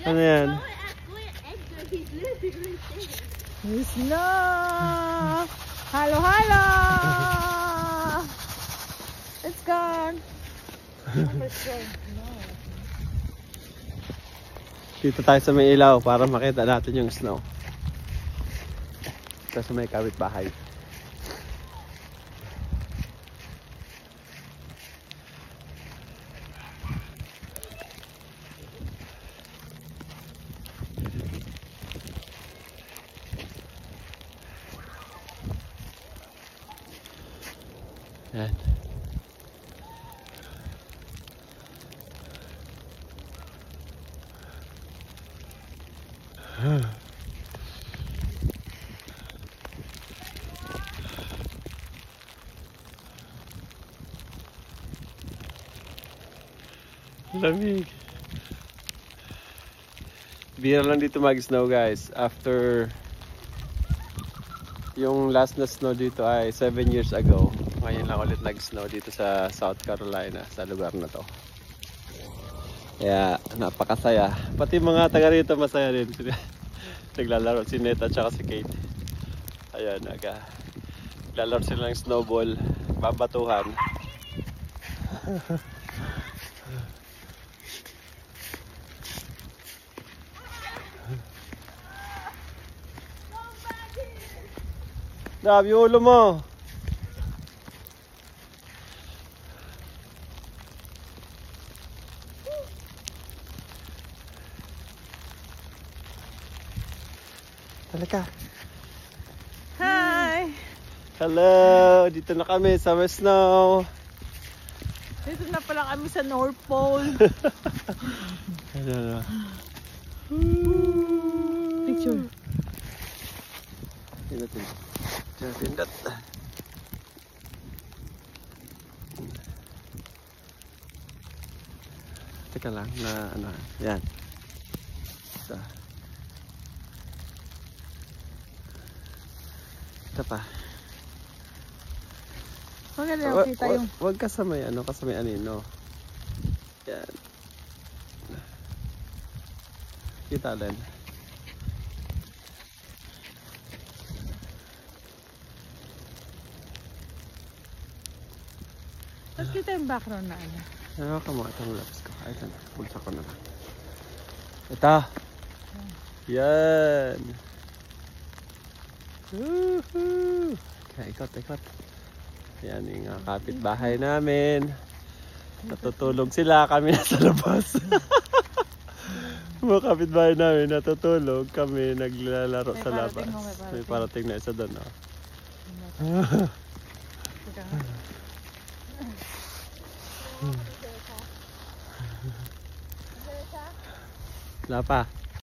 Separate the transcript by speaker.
Speaker 1: Ano yan?
Speaker 2: Snow! Halo, halo! It's gone.
Speaker 1: Dito tayo sa may ilaw para makita natin yung snow. Ito sa may kapitbahay. Yan. Lamig. Bira lang dito mag-snow guys. After yung last na snow dito ay 7 years ago. Ngayon lang ulit nag-snow dito sa South Carolina, sa lugar na to. Kaya napakasaya. Pati mga taga rito masaya rin. Naglalaro si Neta at si Kate. Ayan, naglalaro sila ng snowball, babatuhan. Grabe yung ulo mo. Halika.
Speaker 2: Hi!
Speaker 1: Hello! Dito na kami sa snow.
Speaker 2: Dito na pala kami sa North Pole.
Speaker 1: Ano.
Speaker 2: Picture.
Speaker 1: Pindot. Teka lang na ano. Yan. So. Ito pa.
Speaker 2: Maganda kita yung...
Speaker 1: Wag kasamay ano, kasamay anino. Yan. Kita din.
Speaker 2: Tapos kita yung background na ano.
Speaker 1: Ano ka mo itong laps ko? Ay, ito na. Bulsa ko na lang. Ito. Yan. Woohoo! Kaya ikot. Yan yung kapitbahay namin. Natutulog sila. Kami nasa labas. Mga kapitbahay namin natutulog. Kami naglalaro sa labas. May parating na isa doon. Oh. Wala pa.